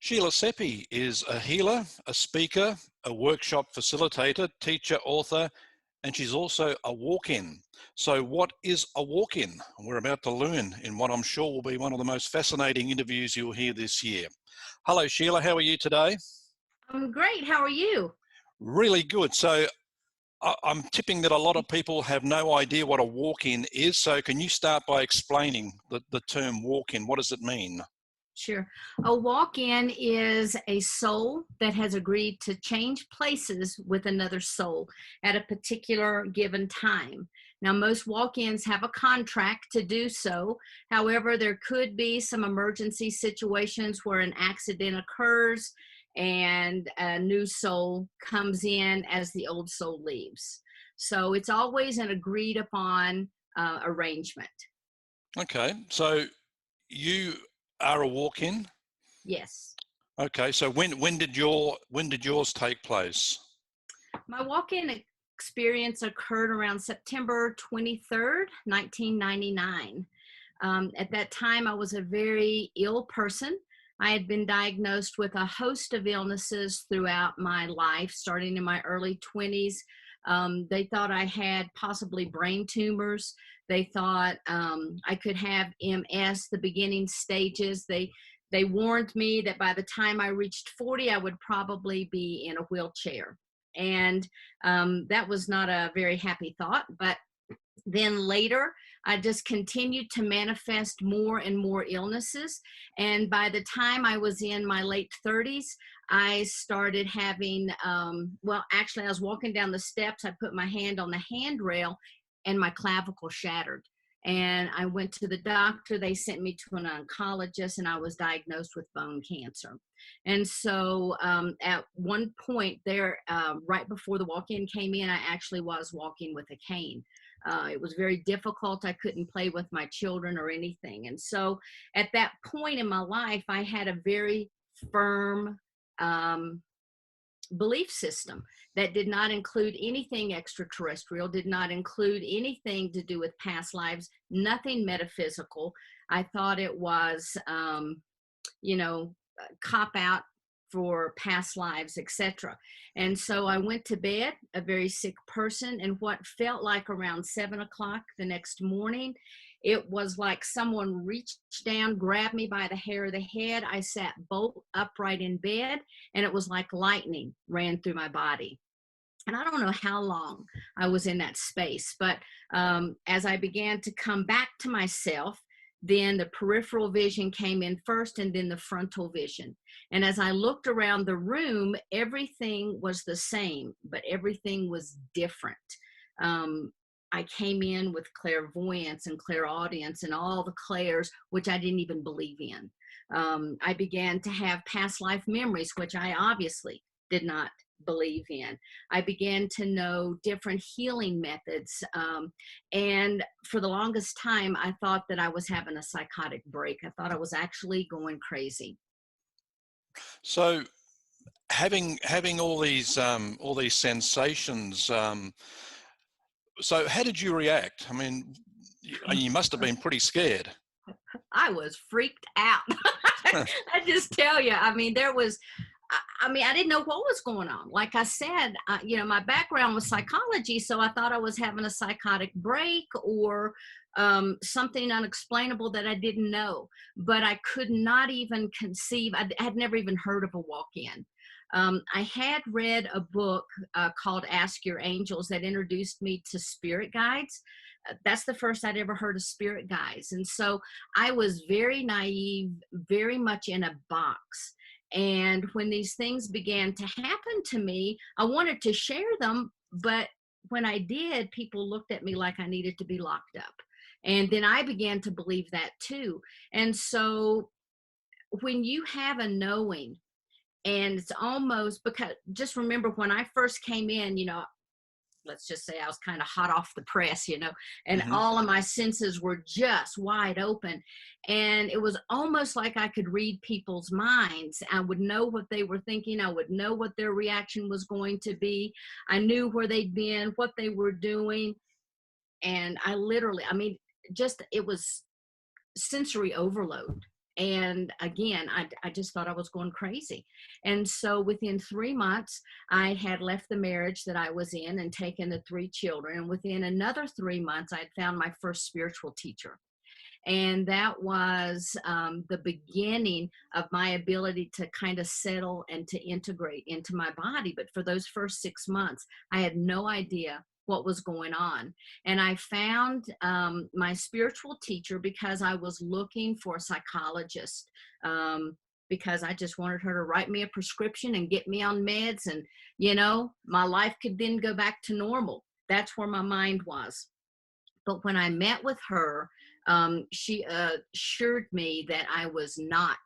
Sheila Seppi is a healer, a speaker, a workshop facilitator, teacher, author, and she's also a walk-in. So what is a walk-in? We're about to learn in what I'm sure will be one of the most fascinating interviews you'll hear this year. Hello, Sheila. How are you today? I'm great. How are you? Really good. So I'm tipping that a lot of people have no idea what a walk-in is. So can you start by explaining the term walk-in? What does it mean? Sure. A walk-in is a soul that has agreed to change places with another soul at a particular given time. Now, most walk-ins have a contract to do so. However, there could be some emergency situations where an accident occurs and a new soul comes in as the old soul leaves. So it's always an agreed upon arrangement. Okay. So you are a walk-in. Yes. Okay. So when did yours take place? My walk-in experience occurred around September 23rd, 1999. At that time, I was a very ill person. I had been diagnosed with a host of illnesses throughout my life, starting in my early 20s. They thought I had possibly brain tumors. They thought I could have MS, the beginning stages. They warned me that by the time I reached 40, I would probably be in a wheelchair. And that was not a very happy thought. But then later, I just continued to manifest more and more illnesses. And by the time I was in my late 30s, I started having, actually, I was walking down the steps. I put my hand on the handrail and my clavicle shattered. And I went to the doctor. They sent me to an oncologist, and I was diagnosed with bone cancer. And so at one point there, right before the walk-in came in, I actually was walking with a cane. It was very difficult. I couldn't play with my children or anything. And so at that point in my life, I had a very firm belief system that did not include anything extraterrestrial, did not include anything to do with past lives, nothing metaphysical. I thought it was, cop out for past lives, etc. And so I went to bed, a very sick person, and what felt like around 7 o'clock the next morning, it was like someone reached down, grabbed me by the hair of the head. I sat bolt upright in bed, and it was like lightning ran through my body. And I don't know how long I was in that space, but as I began to come back to myself, then the peripheral vision came in first, and then the frontal vision. And as I looked around the room, everything was the same, but everything was different. I came in with clairvoyance and clairaudience and all the clairs, which I didn't even believe in. I began to have past life memories, which I obviously did not believe in. I began to know different healing methods. And for the longest time, I thought that I was having a psychotic break. I thought I was actually going crazy. So having all these sensations, so how did you react? I mean, you must have been pretty scared. I was freaked out. I just tell you, I mean, I didn't know what was going on. Like I said, my background was psychology, so I thought I was having a psychotic break or something unexplainable that I didn't know. But I could not even conceive. I had never even heard of a walk-in. I had read a book called Ask Your Angels that introduced me to spirit guides. That's the first I'd ever heard of spirit guides. And so I was very naive, very much in a box. And when these things began to happen to me, I wanted to share them. But when I did, people looked at me like I needed to be locked up. And then I began to believe that too. And so when you have a knowing, and it's almost because, just remember when I first came in, let's just say I was kind of hot off the press, and Mm-hmm. all of my senses were just wide open. And it was almost like I could read people's minds. I would know what they were thinking. I would know what their reaction was going to be. I knew where they'd been, what they were doing. And I literally, it was sensory overload. And again, I just thought I was going crazy. And so within 3 months, I had left the marriage that I was in and taken the 3 children. And within another 3 months, I had found my first spiritual teacher. And that was the beginning of my ability to kind of settle and to integrate into my body. But for those first 6 months, I had no idea what was going on. And I found my spiritual teacher because I was looking for a psychologist, because I just wanted her to write me a prescription and get me on meds. And, my life could then go back to normal. That's where my mind was. But when I met with her, she assured me that I was not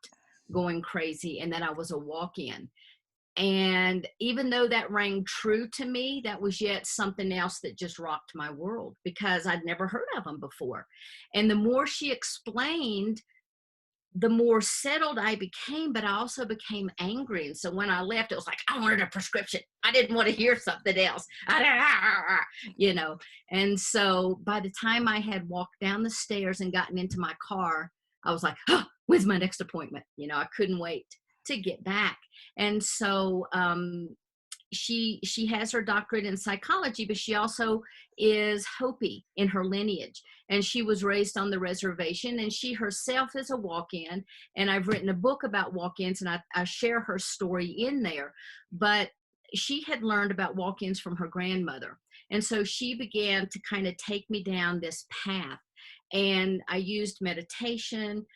going crazy and that I was a walk-in. And even though that rang true to me, that was yet something else that just rocked my world because I'd never heard of them before. And the more she explained, the more settled I became, but I also became angry. And so when I left, it was like, I wanted a prescription. I didn't want to hear something else, you know. And so by the time I had walked down the stairs and gotten into my car, I was like, oh, when's my next appointment? I couldn't wait to get back. And so she has her doctorate in psychology, but she also is Hopi in her lineage, and she was raised on the reservation, and she herself is a walk-in. And I've written a book about walk-ins, and I share her story in there. But she had learned about walk-ins from her grandmother, and so she began to kind of take me down this path. And I used meditation,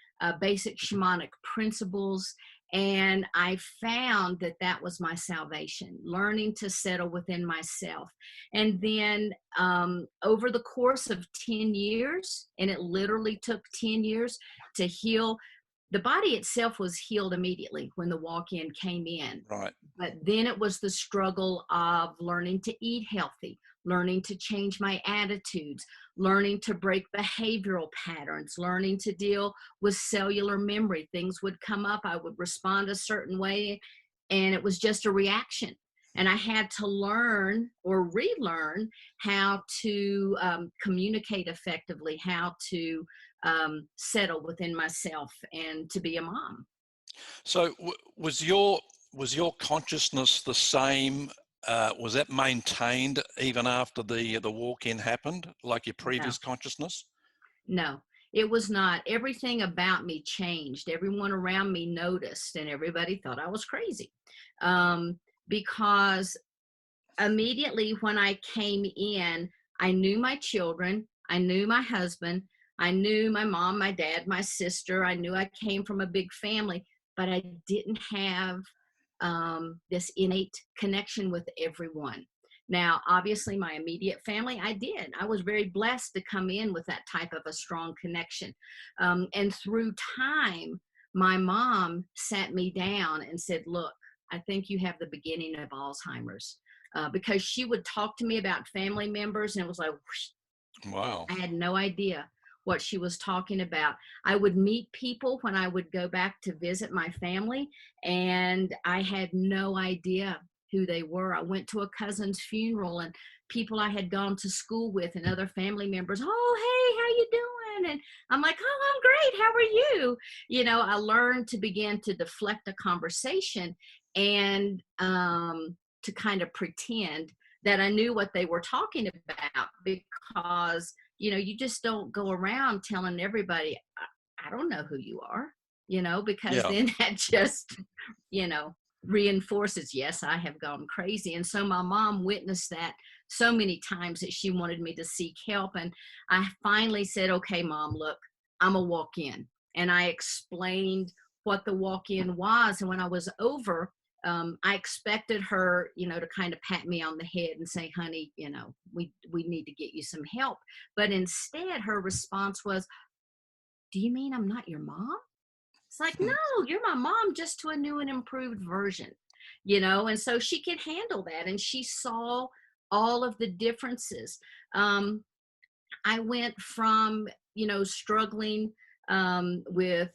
basic shamanic principles. And I found that that was my salvation, learning to settle within myself. And then over the course of 10 years, and it literally took 10 years to heal, the body itself was healed immediately when the walk-in came in. Right. But then it was the struggle of learning to eat healthy, learning to change my attitudes, learning to break behavioral patterns, learning to deal with cellular memory. Things would come up, I would respond a certain way, and it was just a reaction. And I had to learn or relearn how to communicate effectively, how to settle within myself and to be a mom. So was your consciousness the same? Was that maintained even after the walk-in happened, like your previous consciousness? No, it was not. Everything about me changed. Everyone around me noticed, and everybody thought I was crazy. Because immediately when I came in, I knew my children, I knew my husband, I knew my mom, my dad, my sister. I knew I came from a big family, but I didn't have this innate connection with everyone. Now, obviously, my immediate family, I did. I was very blessed to come in with that type of a strong connection. And through time, my mom sat me down and said, look, I think you have the beginning of Alzheimer's. Because she would talk to me about family members, and it was like, whoosh, Wow. I had no idea what she was talking about. I would meet people when I would go back to visit my family, and I had no idea who they were. I went to a cousin's funeral, and people I had gone to school with and other family members, oh, hey, how you doing? And I'm like, oh, I'm great. How are you? I learned to begin to deflect a conversation and to kind of pretend that I knew what they were talking about, because you just don't go around telling everybody, I don't know who you are, because then that just, reinforces, yes, I have gone crazy. And so my mom witnessed that so many times that she wanted me to seek help. And I finally said, okay, Mom, look, I'm a walk-in. And I explained what the walk-in was. And when I was over, I expected her, to kind of pat me on the head and say, honey, we need to get you some help. But instead, her response was, do you mean I'm not your mom? It's like, no, you're my mom, just to a new and improved version, and so she could handle that. And she saw all of the differences. I went from, struggling with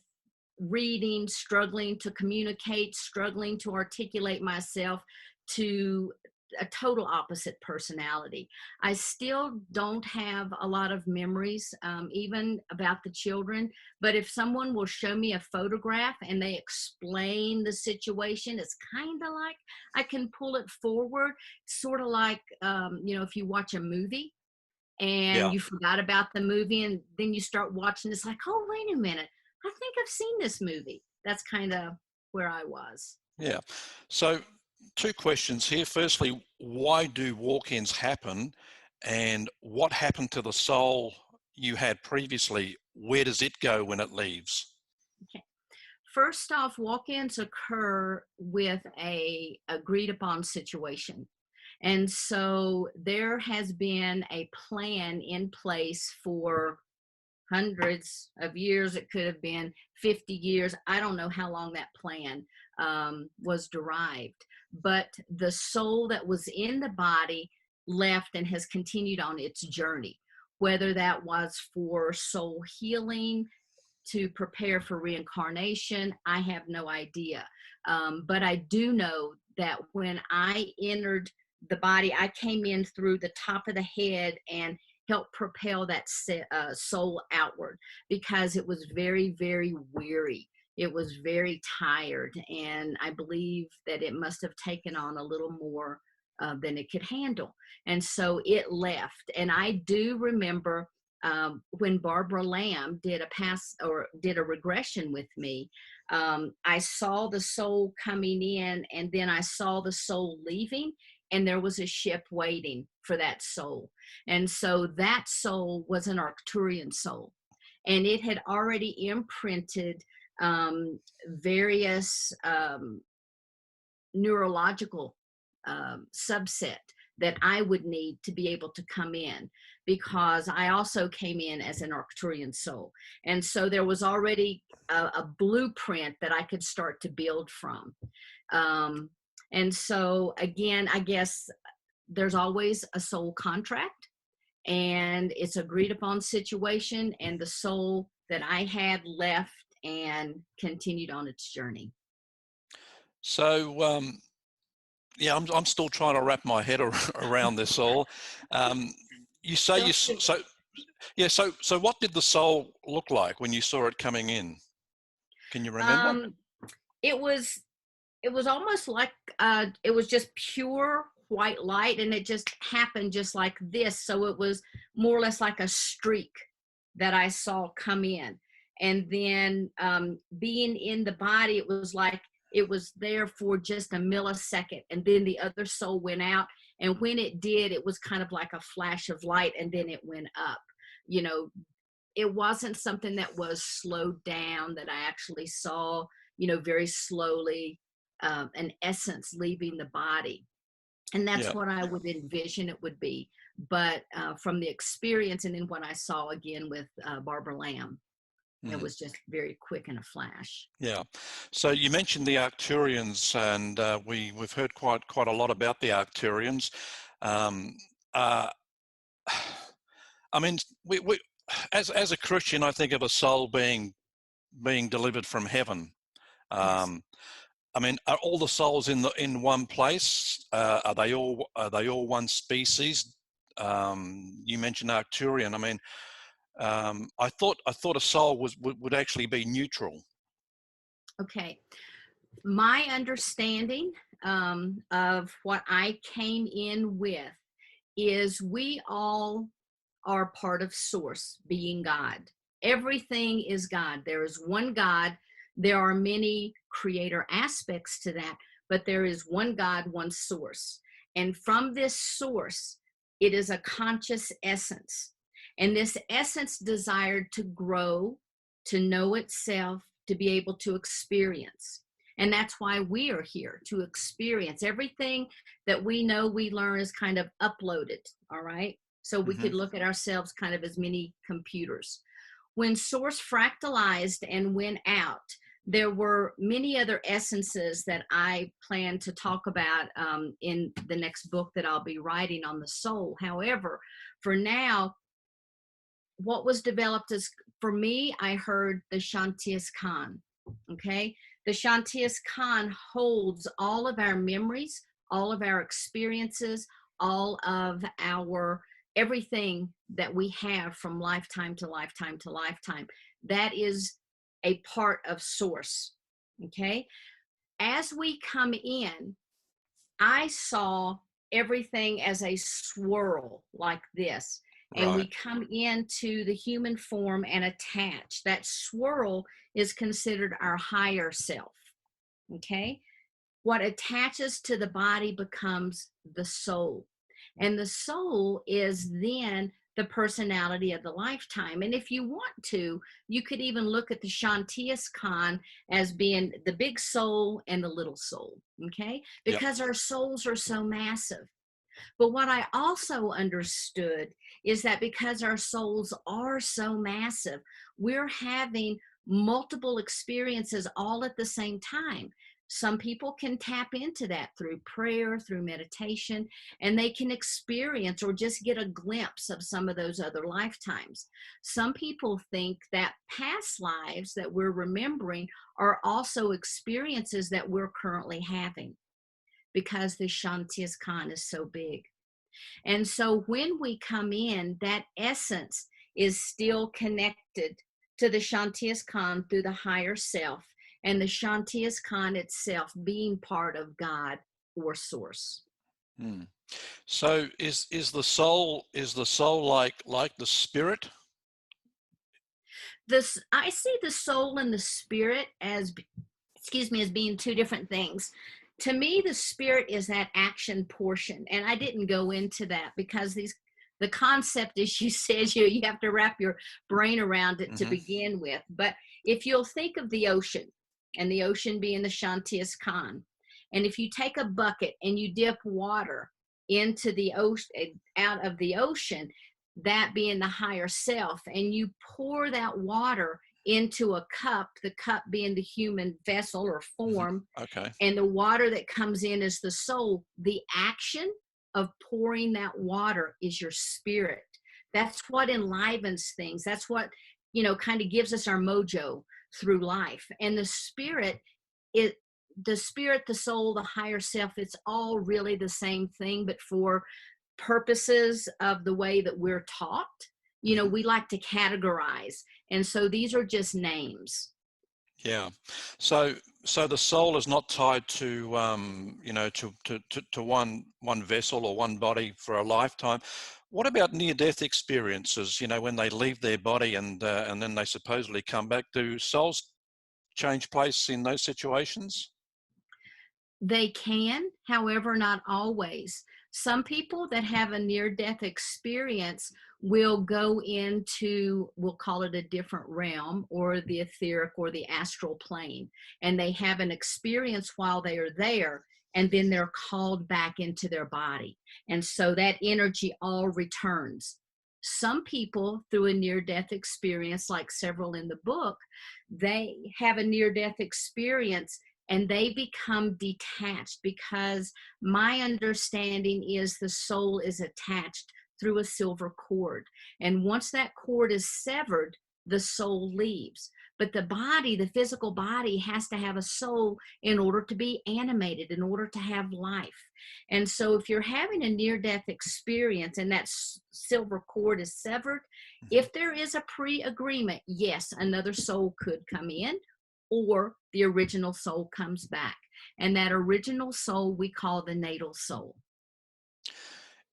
reading, struggling to communicate, struggling to articulate myself, to a total opposite personality. I still don't have a lot of memories, even about the children. But if someone will show me a photograph and they explain the situation, it's kind of like I can pull it forward, sort of like, if you watch a movie and Yeah. you forgot about the movie and then you start watching, it's like, oh, wait a minute, I think I've seen this movie. That's kind of where I was. Yeah. So, two questions here. Firstly, why do walk-ins happen? And what happened to the soul you had previously? Where does it go when it leaves? Okay. First off, walk-ins occur with a agreed upon situation. And so there has been a plan in place for hundreds of years. It could have been 50 years. I don't know how long that plan was derived. But the soul that was in the body left and has continued on its journey, whether that was for soul healing, to prepare for reincarnation, I have no idea. But I do know that when I entered the body, I came in through the top of the head and helped propel that soul outward, because it was very, very weary. It was very tired. And I believe that it must have taken on a little more than it could handle. And so it left. And I do remember when Barbara Lamb did a regression with me, I saw the soul coming in, and then I saw the soul leaving, and there was a ship waiting for that soul. And so that soul was an Arcturian soul, and it had already imprinted various neurological subset that I would need to be able to come in, because I also came in as an Arcturian soul. And so there was already a blueprint that I could start to build from. And so again, I guess there's always a soul contract, and it's agreed upon situation, and the soul that I had left and continued on its journey. So, yeah, I'm still trying to wrap my head around this all. You say Still, so. Yeah. So what did the soul look like when you saw it coming in? Can you remember? um, it was almost like it was just pure white light, and it just happened just like this. So it was more or less like a streak that I saw come in. And then being in the body, it was like it was there for just a millisecond, and then the other soul went out. And when it did, it was kind of like a flash of light, and then it went up. You know, it wasn't something that was slowed down, that I actually saw, very slowly, an essence leaving the body. And that's Yeah. what I would envision it would be. But from the experience, and then what I saw again with Barbara Lamb, it Mm. was just very quick in a flash. Yeah. So you mentioned the Arcturians, and we've heard quite a lot about the Arcturians. Um, uh, I mean, we as a Christian, I think of a soul being delivered from heaven. Yes. Um, I mean, are all the souls in one place? Are they all one species? You mentioned Arcturian. I mean, I thought a soul would actually be neutral. Okay. My understanding of what I came in with is we all are part of source, being God. Everything is God. There is one God. There are many creator aspects to that, but there is one God, one source. And from this source, it is a conscious essence. And this essence desired to grow, to know itself, to be able to experience. And that's why we are here, to experience. Everything that we know, we learn is kind of uploaded, all right? So we Hmm. could look at ourselves kind of as mini computers. When source fractalized and went out, there were many other essences that I plan to talk about in the next book that I'll be writing on the soul. However, for now, what was developed is, for me, I heard the Shantias Khan. Okay. The Shantias Khan holds all of our memories, all of our experiences, all of our everything that we have from lifetime to lifetime to lifetime. That is a part of source. Okay. As we come in, I saw everything as a swirl like this. And we Right. come into the human form and attach. That swirl is considered our higher self. Okay. What attaches to the body becomes the soul. And the soul is then the personality of the lifetime. And if you want to, you could even look at the Shantias Khan as being the big soul and the little soul, okay? Yep. Because our souls are so massive. But what I also understood is that because our souls are so massive, we're having multiple experiences all at the same time. Some people can tap into that through prayer, through meditation, and they can experience or just get a glimpse of some of those other lifetimes. Some people think that past lives that we're remembering are also experiences that we're currently having because the Shantias Khan is so big. And so when we come in, that essence is still connected to the Shantias Khan through the higher self, and the Shantias Khan itself being part of God or source. Hmm. So is the soul like the spirit? This, I see the soul and the spirit as, excuse me, as being two different things. To me, the spirit is that action portion, and I didn't go into that because the concept, as you said, you have to wrap your brain around it to Hmm. begin with. But if you'll think of the ocean, and the ocean being the Shantias Khan, and if you take a bucket and you dip water into the ocean, out of the ocean, that being the higher self, and you pour that water into a cup, the cup being the human vessel or Hmm. form, Okay. and the water that comes in is the soul. The action of pouring that water is your spirit. That's what enlivens things. That's what, kind of gives us our mojo through life. And the spirit, it the spirit, the soul, the higher self, it's all really the same thing, but for purposes of the way that we're taught, Hmm. we like to categorize. And so these are just names. Yeah. So the soul is not tied to to one vessel or one body for a lifetime. What about near-death experiences? When they leave their body and then they supposedly come back. Do souls change place in those situations? They can, however, not always. Some people that have a near death experience will go into, we'll call it a different realm or the etheric or the astral plane, and they have an experience while they are there, and then they're called back into their body. And so that energy all returns. Some people, through a near death experience, like several in the book, they have a near death experience and they become detached, because my understanding is the soul is attached through a silver cord. And once that cord is severed, the soul leaves. But the body, the physical body, has to have a soul in order to be animated, in order to have life. And so if you're having a near-death experience and that silver cord is severed, Mhm. if there is a pre-agreement, yes, another soul could come in, or the original soul comes back. And that original soul we call the natal soul.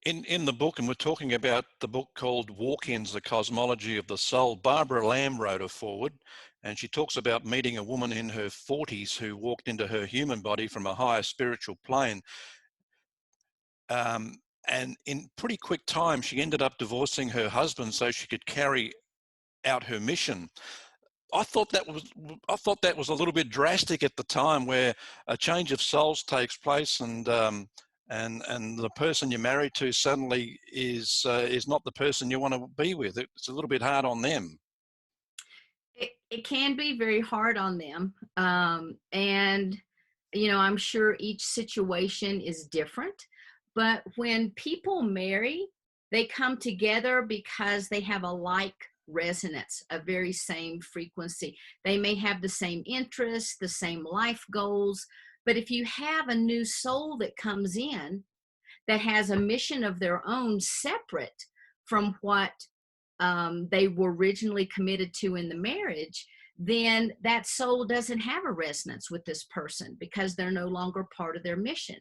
In the book, and we're talking about the book called Walkins, The Cosmology of the Soul, Barbara Lamb wrote a foreword, and she talks about meeting a woman in her 40s who walked into her human body from a higher spiritual plane. And in pretty quick time, she ended up divorcing her husband so she could carry out her mission. I thought that was a little bit drastic at the time, where a change of souls takes place, and the person you're married to suddenly is not the person you want to be with. It's a little bit hard on them. It can be very hard on them. And, I'm sure each situation is different. But when people marry, they come together because they have a like resonance, a very same frequency. They may have the same interests, the same life goals, But if you have a new soul that comes in that has a mission of their own separate from what they were originally committed to in the marriage, then that soul doesn't have a resonance with this person because they're no longer part of their mission.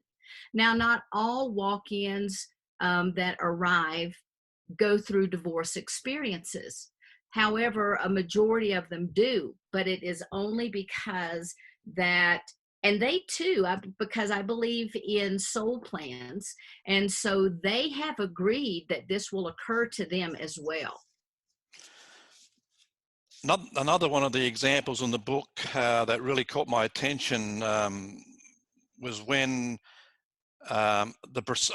Now, not all walk-ins that arrive go through divorce experiences. However, a majority of them do, but it is only because that, and they too, because I believe in soul plans, and so they have agreed that this will occur to them as well. Another one of the examples in the book that really caught my attention was when a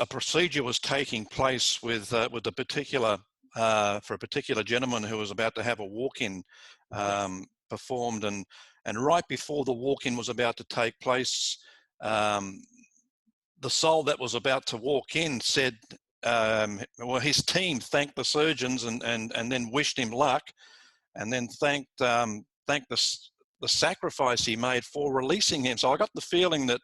procedure was taking place with a particular for a particular gentleman who was about to have a walk-in performed, and right before the walk-in was about to take place, the soul that was about to walk in said, well, his team thanked the surgeons and then wished him luck, and then thanked the sacrifice he made for releasing him. So I got the feeling that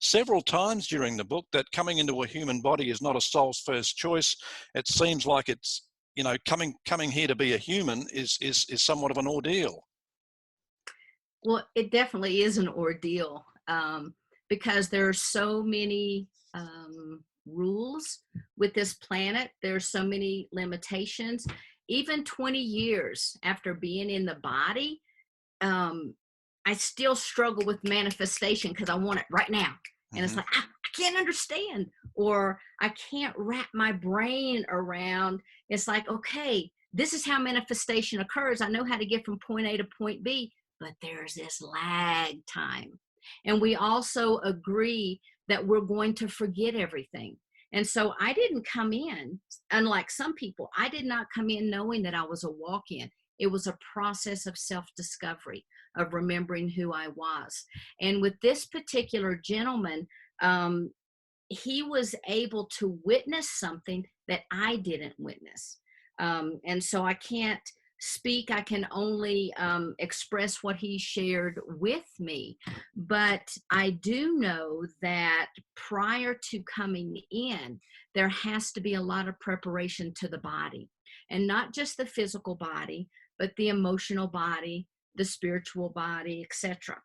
several times during the book that coming into a human body is not a soul's first choice. It seems like it's, you know, coming here to be a human is somewhat of an ordeal. Well, it definitely is an ordeal because there are so many rules with this planet. There's so many limitations. Even 20 years after being in the body, I still struggle with manifestation because I want it right now. And it's like, I can't understand, or I can't wrap my brain around. It's like, okay, this is how manifestation occurs. I know how to get from point A to point B, but there's this lag time. And we also agree that we're going to forget everything. And so I didn't come in, unlike some people, I did not come in knowing that I was a walk-in. It was a process of self-discovery, of remembering who I was. And with this particular gentleman, he was able to witness something that I didn't witness. And so I can't speak, I can only express what he shared with me. But I do know that prior to coming in, there has to be a lot of preparation to the body, and not just the physical body, but the emotional body, the spiritual body, etc.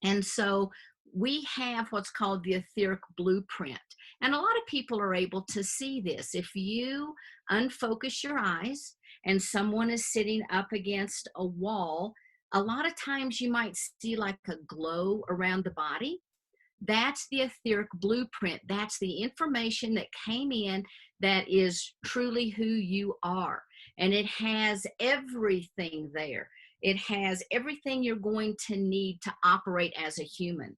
And so we have what's called the etheric blueprint. And a lot of people are able to see this. If you unfocus your eyes and someone is sitting up against a wall, a lot of times you might see like a glow around the body. That's the etheric blueprint. That's the information that came in that is truly who you are. And it has everything there. It has everything you're going to need to operate as a human.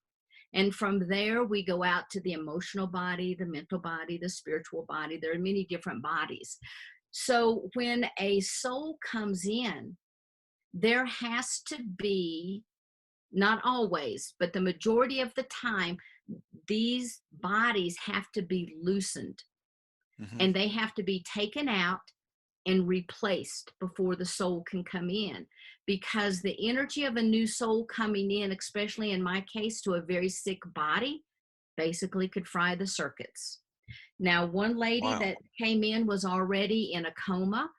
And from there, we go out to the emotional body, the mental body, the spiritual body. There are many different bodies. So when a soul comes in, there has to be, not always, but the majority of the time, these bodies have to be loosened, and they have to be taken out and replaced before the soul can come in, because the energy of a new soul coming in, especially in my case to a very sick body, basically could fry the circuits. Now, one lady that came in was already in a coma.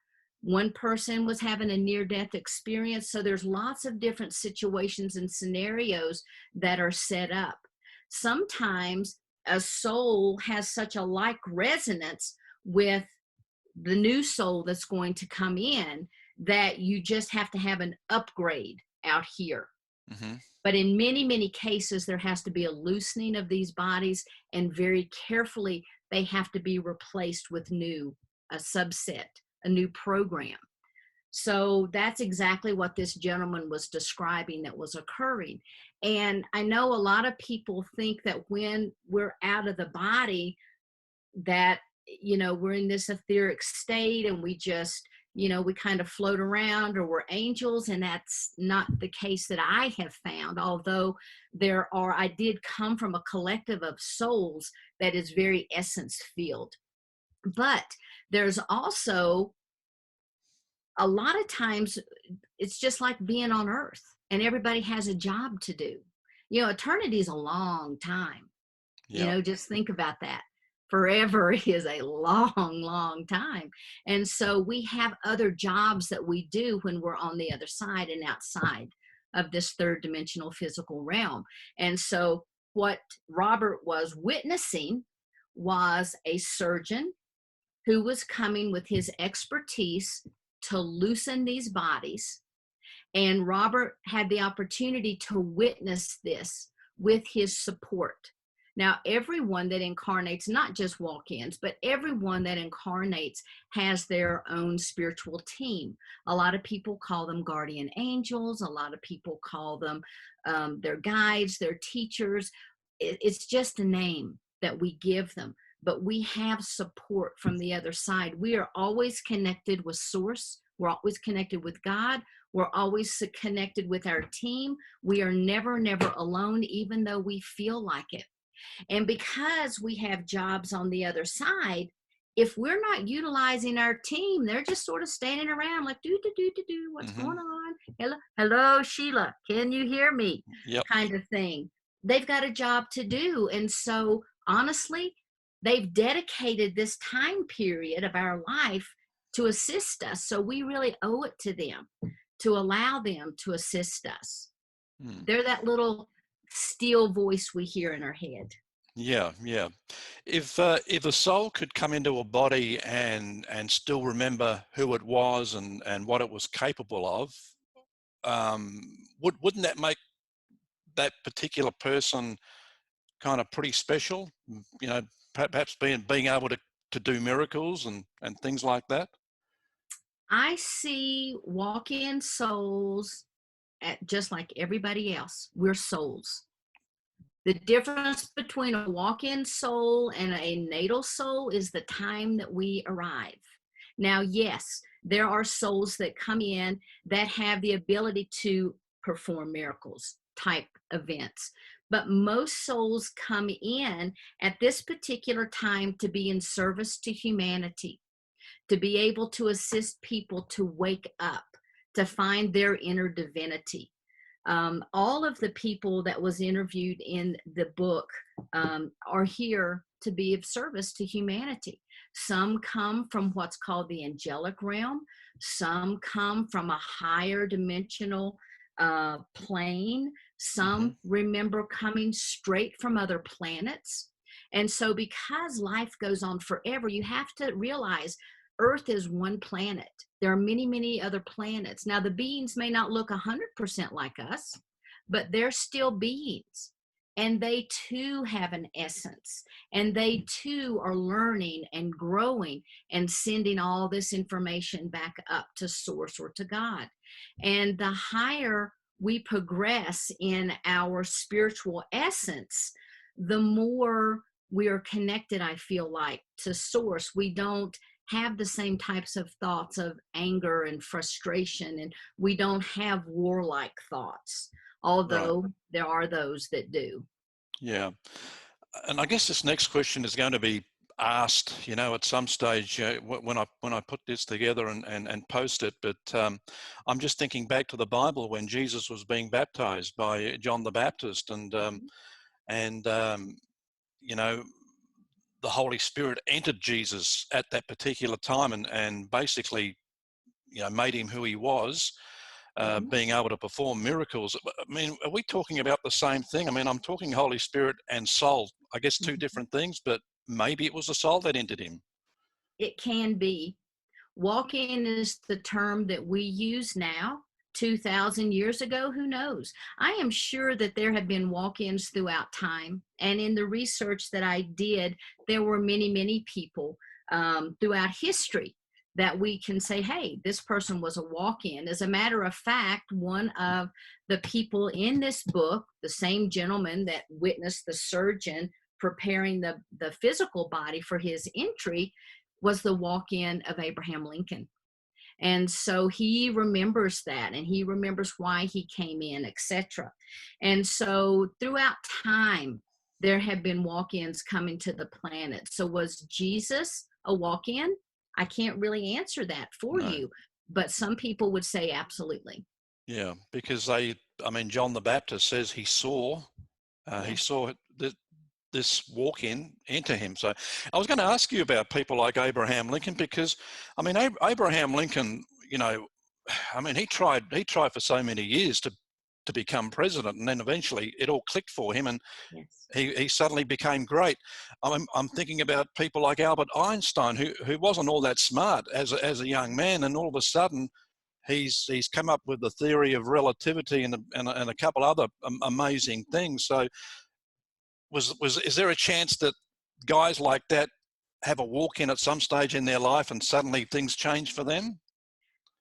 One person was having a near-death experience. So there's lots of different situations and scenarios that are set up. Sometimes a soul has such a like resonance with the new soul that's going to come in that you just have to have an upgrade out here. But in many, many cases, there has to be a loosening of these bodies, and very carefully, they have to be replaced with a subset, a new program. So that's exactly what this gentleman was describing that was occurring. And I know a lot of people think that when we're out of the body, that, you know, we're in this etheric state and we just, you know, we kind of float around, or we're angels. And that's not the case that I have found, although I did come from a collective of souls that is very essence filled. But there's also a lot of times it's just like being on earth, and everybody has a job to do. Eternity is a long time. Yeah. Just think about that. Forever is a long, long time. And so we have other jobs that we do when we're on the other side and outside of this third dimensional physical realm. And so what Robert was witnessing was a surgeon who was coming with his expertise to loosen these bodies. And Robert had the opportunity to witness this with his support. Now, everyone that incarnates, not just walk-ins, but everyone that incarnates has their own spiritual team. A lot of people call them guardian angels. A lot of people call them their guides, their teachers. It's just a name that we give them, but we have support from the other side. We are always connected with Source. We're always connected with God. We're always connected with our team. We are never, never alone, even though we feel like it. And because we have jobs on the other side, if we're not utilizing our team, they're just sort of standing around like, what's going on? Hello, Sheila, can you hear me? Yep. Kind of thing. They've got a job to do. And so honestly, they've dedicated this time period of our life to assist us. So we really owe it to them to allow them to assist us. They're that little still voice we hear in our head. Yeah, yeah. If a soul could come into a body and still remember who it was and what it was capable of, wouldn't that make that particular person kind of pretty special? Perhaps being able to do miracles and things like that. I see walk-in souls just like everybody else. We're souls. The difference between a walk-in soul and a natal soul is the time that we arrive. Now, yes, there are souls that come in that have the ability to perform miracles type events. But most souls come in at this particular time to be in service to humanity, to be able to assist people to wake up, to find their inner divinity. All of the people that was interviewed in the book are here to be of service to humanity. Some come from what's called the angelic realm. Some come from a higher dimensional plane. Some remember coming straight from other planets. And so because life goes on forever, you have to realize Earth is one planet. There are many, many other planets. Now, the beings may not look 100% like us, but they're still beings. And they too have an essence. And they too are learning and growing and sending all this information back up to Source or to God. And the higher we progress in our spiritual essence, the more we are connected, I feel like, to Source. We don't have the same types of thoughts of anger and frustration, and we don't have warlike thoughts, although there are those that do. Yeah. And I guess this next question is going to be asked, at some stage when I put this together and post it. But I'm just thinking back to the Bible when Jesus was being baptized by John the Baptist, and the Holy Spirit entered Jesus at that particular time and basically, made him who he was, being able to perform miracles. I mean, are we talking about the same thing? I mean, I'm talking Holy Spirit and soul, I guess two different things, but maybe it was the soul that entered him. It can be. Walk-in is the term that we use now. 2,000 years ago, who knows? I am sure that there have been walk-ins throughout time. And in the research that I did, there were many, many people throughout history that we can say, hey, this person was a walk-in. As a matter of fact, one of the people in this book, the same gentleman that witnessed the surgeon preparing the physical body for his entry, was the walk-in of Abraham Lincoln. And so he remembers that, and he remembers why he came in, etc. And so throughout time, there have been walk-ins coming to the planet. So was Jesus a walk-in? I can't really answer that for you, but some people would say absolutely. Yeah, because they I mean, John the Baptist says he saw Yes. this walk-in enter him. So I was going to ask you about people like Abraham Lincoln, because I mean, Abraham Lincoln, you know, I mean, he tried for so many years to become president, and then eventually it all clicked for him, and Yes. he suddenly became great. I'm thinking about people like Albert Einstein, who wasn't all that smart as a young man, and all of a sudden he's come up with the theory of relativity and a couple other amazing things. So is there a chance that guys like that have a walk-in at some stage in their life and suddenly things change for them?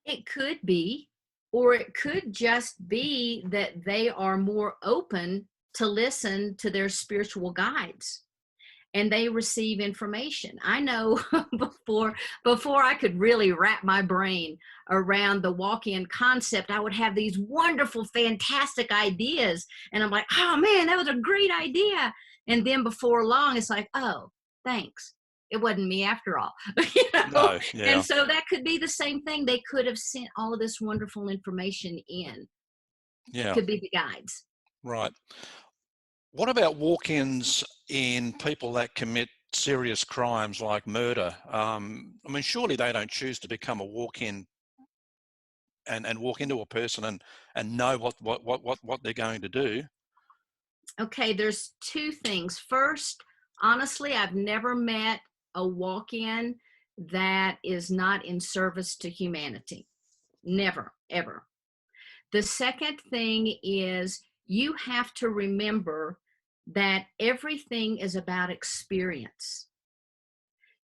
It could be, or it could just be that they are more open to listen to their spiritual guides and they receive information. I know before I could really wrap my brain around the walk-in concept, I would have these wonderful, fantastic ideas. And I'm like, oh man, that was a great idea. And then before long, it's like, oh, thanks. It wasn't me after all. You know? No, yeah, And so that could be the same thing. They could have sent all of this wonderful information in. yeah, Could be the guides. right. What about walk-ins in people that commit serious crimes like murder? I mean, surely they don't choose to become a walk-in and walk into a person and know what they're going to do. Okay, there's two things. First, honestly, I've never met a walk-in that is not in service to humanity. Never, ever. The second thing is you have to remember that everything is about experience.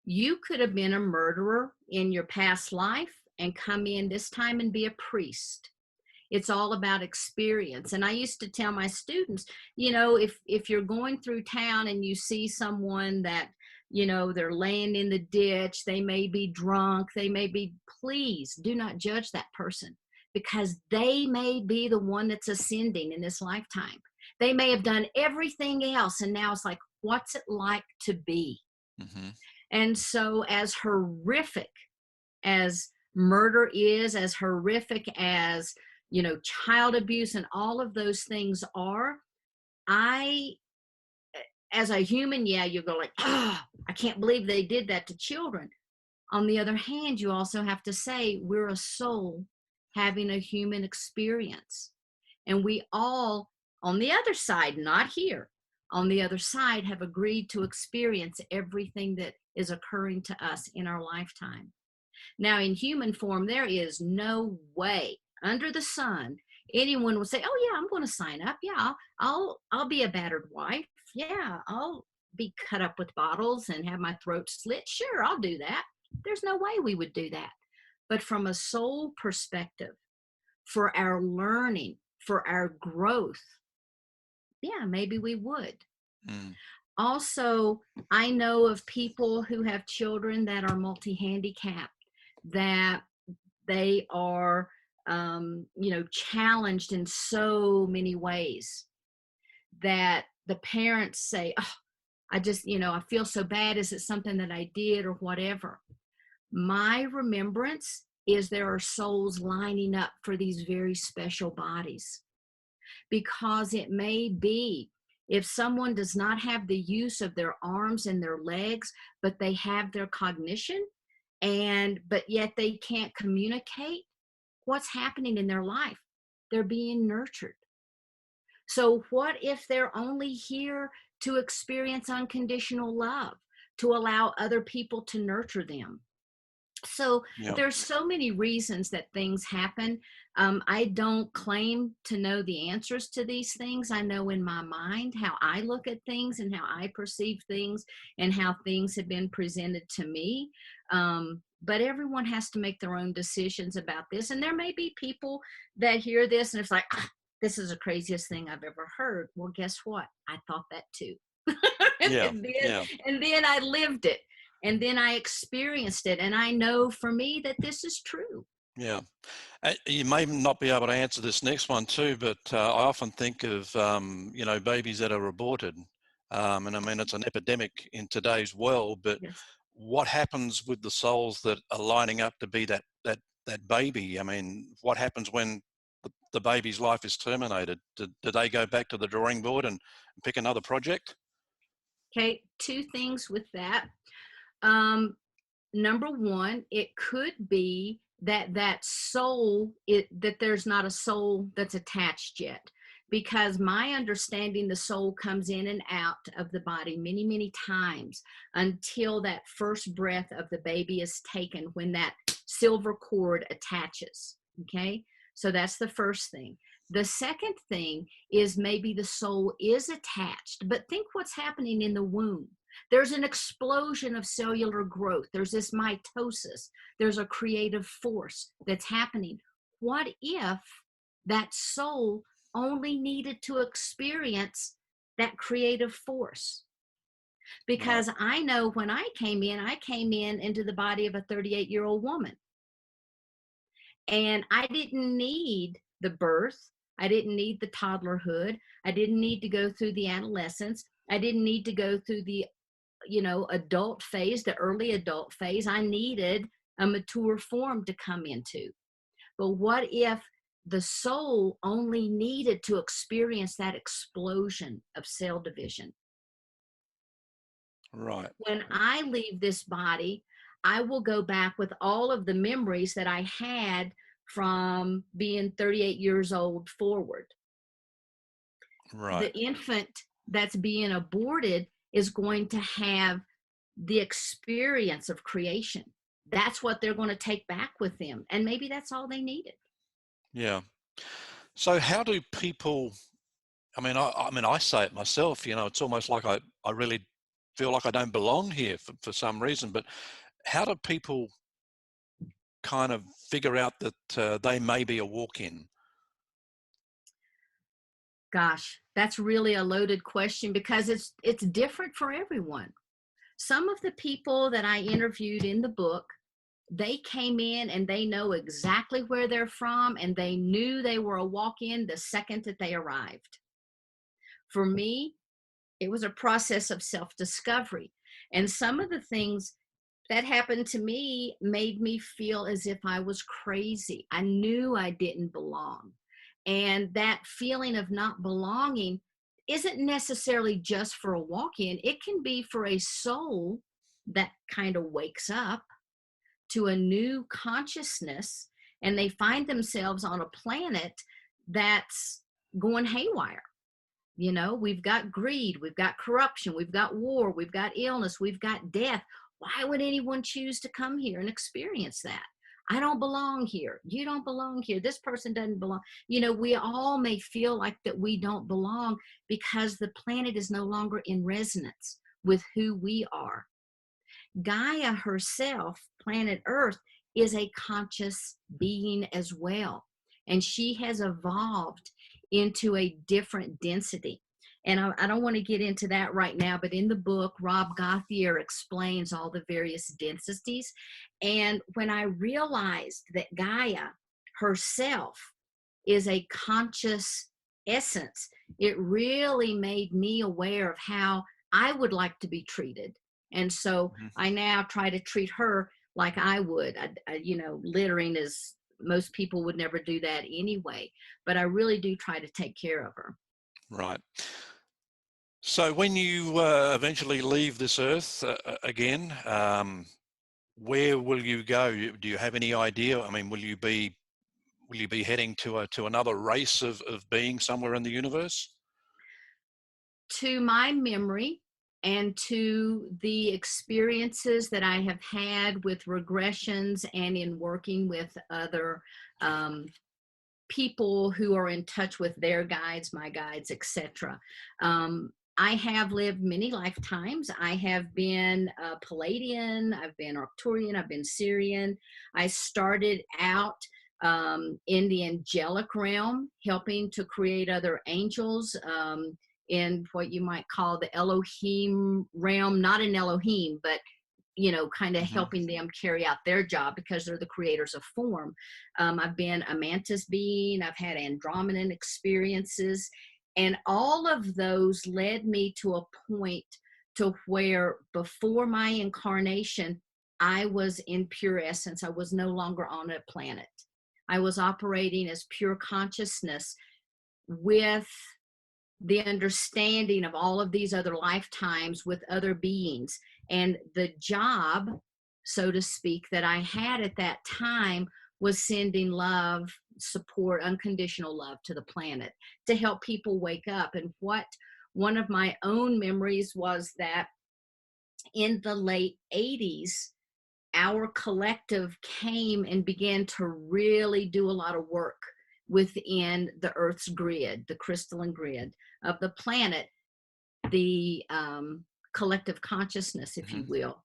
You could have been a murderer in your past life and come in this time and be a priest. It's all about experience. And I used to tell my students, you know, if you're going through town and you see someone that, you know, they're laying in the ditch, they may be drunk, please do not judge that person, because they may be the one that's ascending in this lifetime. They may have done everything else, and now it's like, what's it like to be? Mm-hmm. And so as horrific as murder is, as horrific as, you know, child abuse and all of those things are, as a human, yeah, you go like, oh, I can't believe they did that to children. On the other hand, you also have to say we're a soul having a human experience. And we all, on the other side, not here, on the other side, have agreed to experience everything that is occurring to us in our lifetime. Now, in human form, there is no way under the sun anyone would say, "Oh yeah, I'm going to sign up. Yeah, I'll be a battered wife. Yeah, I'll be cut up with bottles and have my throat slit. Sure, I'll do that." There's no way we would do that. But from a soul perspective, for our learning, for our growth, yeah, maybe we would. Mm. Also, I know of people who have children that are multi-handicapped, that they are, you know, challenged in so many ways, that the parents say, oh, I just, you know, I feel so bad. Is it something that I did or whatever? My remembrance is there are souls lining up for these very special bodies, because it may be, if someone does not have the use of their arms and their legs, but they have their cognition, but yet they can't communicate, what's happening in their life? They're being nurtured. So what if they're only here to experience unconditional love, to allow other people to nurture them? So Yeah. there's so many reasons that things happen. I don't claim to know the answers to these things. I know in my mind how I look at things and how I perceive things and how things have been presented to me. But everyone has to make their own decisions about this. And there may be people that hear this and it's like, ah, this is the craziest thing I've ever heard. Well, guess what? I thought that too. Yeah. And then I lived it. And then I experienced it. And I know for me that this is true. Yeah. You may not be able to answer this next one too, but I often think of, you know, babies that are aborted. And I mean, it's an epidemic in today's world, but Yes. what happens with the souls that are lining up to be that baby? I mean, what happens when the baby's life is terminated? Do they go back to the drawing board and pick another project? Okay, two things with that. Number one, it could be that that there's not a soul that's attached yet, because my understanding, the soul comes in and out of the body many, many times until that first breath of the baby is taken, when that silver cord attaches. Okay, so that's the first thing. The second thing is maybe the soul is attached, but think what's happening in the womb. There's an explosion of cellular growth. There's this mitosis. There's a creative force that's happening. What if that soul only needed to experience that creative force? Because Right. I know when I came in into the body of a 38-year-old woman. And I didn't need the birth. I didn't need the toddlerhood. I didn't need to go through the adolescence. I didn't need to go through the adult phase, the early adult phase. I needed a mature form to come into. But what if the soul only needed to experience that explosion of cell division? Right. When I leave this body, I will go back with all of the memories that I had from being 38 years old forward. Right. The infant that's being aborted is going to have the experience of creation. That's what they're going to take back with them. And maybe that's all they needed. Yeah. So how do people, I say it myself, it's almost like I really feel like I don't belong here for some reason, but how do people kind of figure out that they may be a walk-in? Gosh, that's really a loaded question, because it's different for everyone. Some of the people that I interviewed in the book, they came in and they know exactly where they're from, and they knew they were a walk-in the second that they arrived. For me, it was a process of self-discovery. And some of the things that happened to me made me feel as if I was crazy. I knew I didn't belong. And that feeling of not belonging isn't necessarily just for a walk-in. It can be for a soul that kind of wakes up to a new consciousness, and they find themselves on a planet that's going haywire. We've got greed, we've got corruption, we've got war, we've got illness, we've got death. Why would anyone choose to come here and experience that? I don't belong here. You don't belong here. This person doesn't belong. We all may feel like that we don't belong because the planet is no longer in resonance with who we are. Gaia herself, planet Earth, is a conscious being as well. And she has evolved into a different density. And I don't want to get into that right now, but in the book, Rob Gauthier explains all the various densities. And when I realized that Gaia herself is a conscious essence, it really made me aware of how I would like to be treated. And so Mhm. I now try to treat her like I would. Littering is, most people would never do that anyway, but I really do try to take care of her. Right. So when you eventually leave this earth again, where will you go? Do you have any idea? I mean, will you be heading to another race of being somewhere in the universe? To my memory and to the experiences that I have had with regressions and in working with other people who are in touch with their guides, my guides, etc. I have lived many lifetimes. I have been a Palladian, I've been Arcturian, I've been Syrian. I started out in the angelic realm, helping to create other angels in what you might call the Elohim realm, not an Elohim, but kind of Hmm. helping them carry out their job because they're the creators of form. I've been a mantis being, I've had Andromedan experiences, and all of those led me to a point to where before my incarnation, I was in pure essence. I was no longer on a planet. I was operating as pure consciousness with the understanding of all of these other lifetimes with other beings. And the job, so to speak, that I had at that time was sending love, support, unconditional love to the planet to help people wake up. And what one of my own memories was that in the late 80s, our collective came and began to really do a lot of work within the Earth's grid, the crystalline grid of the planet, the collective consciousness, if you will.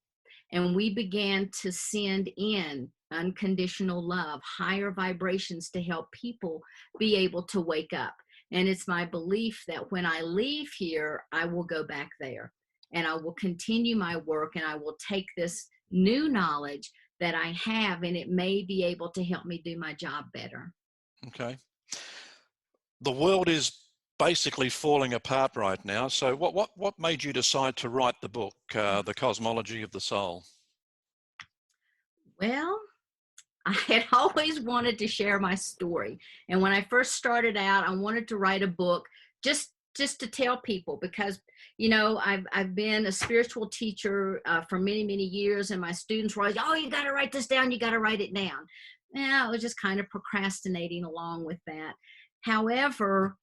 And we began to send in unconditional love, higher vibrations to help people be able to wake up. And it's my belief that when I leave here, I will go back there and I will continue my work, and I will take this new knowledge that I have, and it may be able to help me do my job better. Okay. The world is basically falling apart right now. So what made you decide to write the book, The Cosmology of the Soul? Well, I had always wanted to share my story. And when I first started out, I wanted to write a book just to tell people, because, you know, I've been a spiritual teacher for many, many years, and my students were always, oh, you got to write this down. You got to write it down. Yeah, I was just kind of procrastinating along with that. However,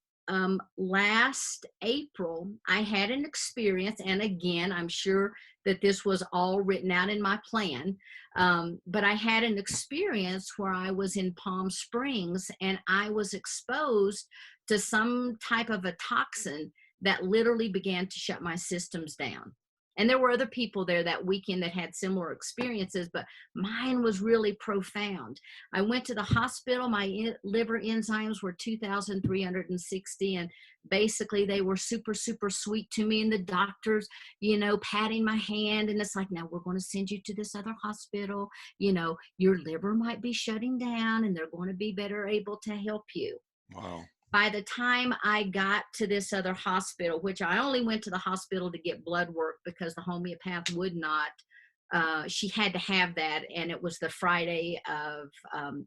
last April, I had an experience, and again, I'm sure that this was all written out in my plan, but I had an experience where I was in Palm Springs, and I was exposed to some type of a toxin that literally began to shut my systems down. And there were other people there that weekend that had similar experiences, but mine was really profound. I went to the hospital. My liver enzymes were 2,360, and basically they were super, super sweet to me. And the doctors, you know, patting my hand, and it's like, now we're going to send you to this other hospital. You know, your liver might be shutting down, and they're going to be better able to help you. Wow. By the time I got to this other hospital, which I only went to the hospital to get blood work because the homeopath would not, she had to have that. And it was the Friday of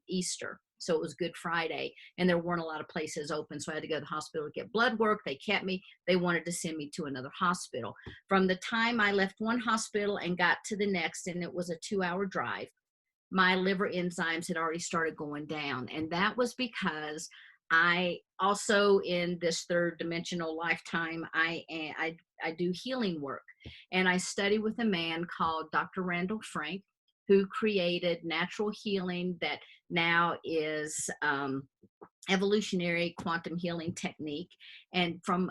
Easter. So it was Good Friday, and there weren't a lot of places open. So I had to go to the hospital to get blood work. They kept me. They wanted to send me to another hospital. From the time I left one hospital and got to the next, and it was a 2-hour drive, my liver enzymes had already started going down. And that was because I also, in this third dimensional lifetime, I do healing work, and I study with a man called Dr. Randall Frank, who created natural healing that now is evolutionary quantum healing technique. And from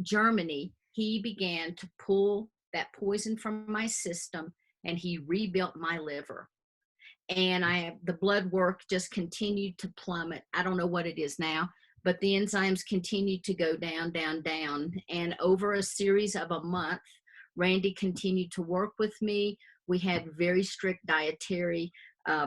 Germany, he began to pull that poison from my system, and he rebuilt my liver. And the blood work just continued to plummet. I don't know what it is now, but the enzymes continued to go down, down, down. And over a series of a month, Randy continued to work with me. We had very strict dietary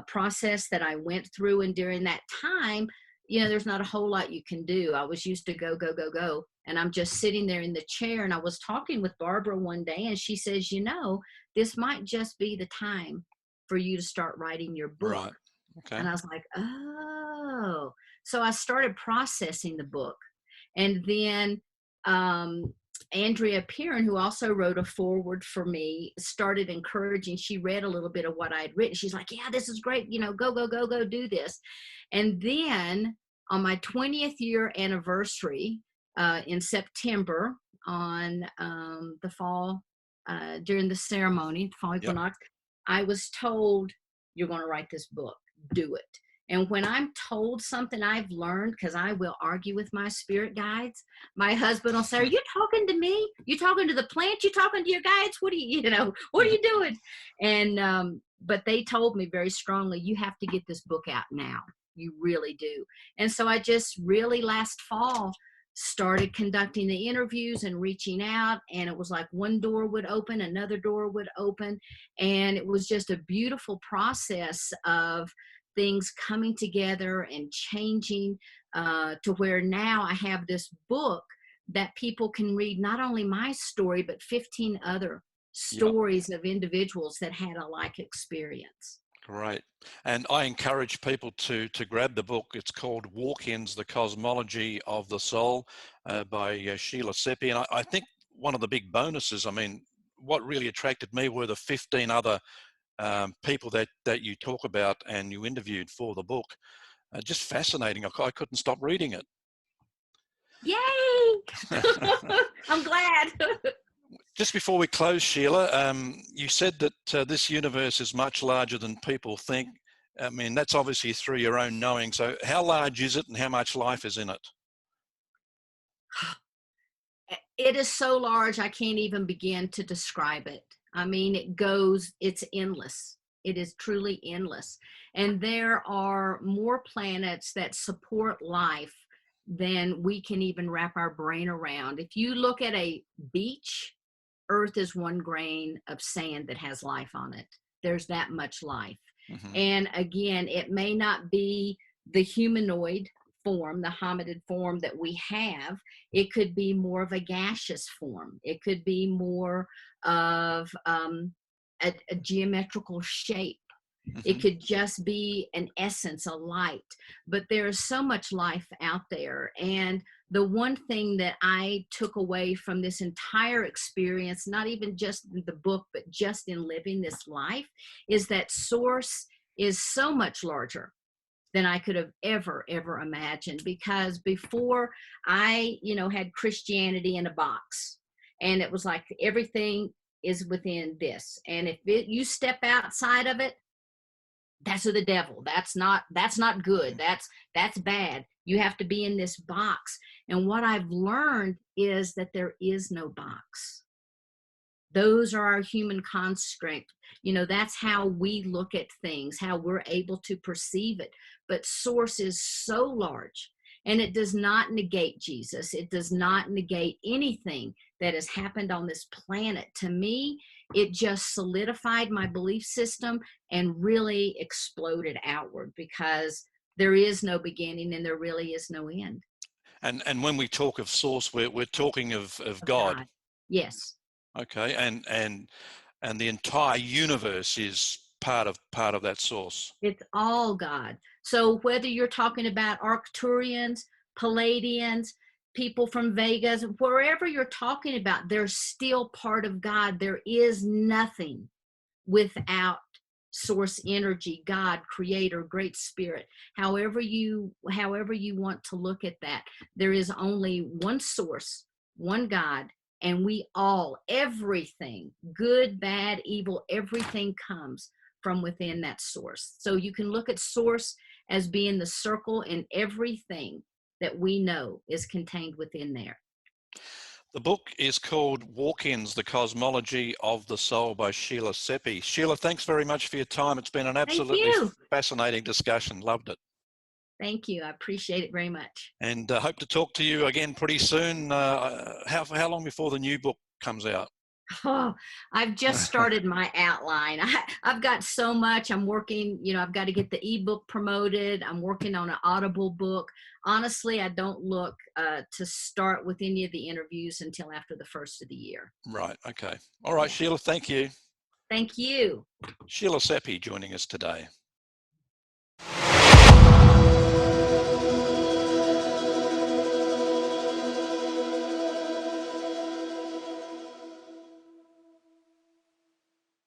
process that I went through. And during that time, you know, there's not a whole lot you can do. I was used to go, go, go, go. And I'm just sitting there in the chair. And I was talking with Barbara one day, and she says, you know, this might just be the time for you to start writing your book. Right. Okay. And I was like, oh. So I started processing the book. And then Andrea Piran, who also wrote a foreword for me, started encouraging. She read a little bit of what I had written. She's like, yeah, this is great. You know, go, go, go, go do this. And then on my 20th year anniversary in September, on the fall, during the ceremony, the fall equinox, I was told, you're going to write this book, do it. And when I'm told something I've learned, because I will argue with my spirit guides, my husband will say, are you talking to me? You talking to the plant? You talking to your guides? What are you know, what are you doing? And, but they told me very strongly, you have to get this book out now. You really do. And so I just really last fall started conducting the interviews and reaching out, and it was like one door would open, another door would open, and it was just a beautiful process of things coming together and changing to where now I have this book that people can read, not only my story, but 15 other stories of individuals that had a like experience. Great. And I encourage people to grab the book. It's called Walkins, The Cosmology of the Soul by Sheila Seppi. And I think one of the big bonuses, I mean, what really attracted me were the 15 other people that you talk about and you interviewed for the book. Just fascinating. I couldn't stop reading it. Yay! I'm glad. Just before we close, Sheila, you said that this universe is much larger than people think. I mean, that's obviously through your own knowing. So how large is it and how much life is in it? It is so large, I can't even begin to describe it. I mean, it's endless. It is truly endless. And there are more planets that support life than we can even wrap our brain around. If you look at a beach, Earth is one grain of sand that has life on it. There's that much life. Mm-hmm. And again, it may not be the humanoid form, the hominid form that we have. It could be more of a gaseous form. It could be more of a geometrical shape. It could just be an essence, a light. But there's so much life out there. And the one thing that I took away from this entire experience, not even just in the book, but just in living this life, is that source is so much larger than I could have ever imagined. Because before I, had Christianity in a box, and it was like everything is within this. And if you step outside of it, that's of the devil. That's not good. That's bad. You have to be in this box. And what I've learned is that there is no box. Those are our human construct. That's how we look at things, how we're able to perceive it. But source is so large, and it does not negate Jesus. It does not negate anything that has happened on this planet. To me, it just solidified my belief system and really exploded outward, because there is no beginning and there really is no end. And when we talk of source, we're talking of God. Yes. Okay. And the entire universe is part of that source. It's all God. So whether you're talking about Arcturians, Palladians, people from Vegas, wherever you're talking about, they're still part of God. There is nothing without source energy, God, creator, great spirit. However you want to look at that, there is only one source, one God, and we all, everything, good, bad, evil, everything comes from within that source. So you can look at source as being the circle, and everything that we know is contained within there. The book is called Walkins, The Cosmology of the Soul by Sheila Seppi. Sheila, thanks very much for your time. It's been an absolutely fascinating discussion. Loved it. Thank you. I appreciate it very much. And hope to talk to you again pretty soon. How long before the new book comes out? Oh, I've just started my outline. I've got so much. I'm working, I've got to get the ebook promoted. I'm working on an Audible book. Honestly, I don't look to start with any of the interviews until after the first of the year. Right. Okay. All right, yeah. Sheila, thank you. Thank you. Sheila Seppi joining us today.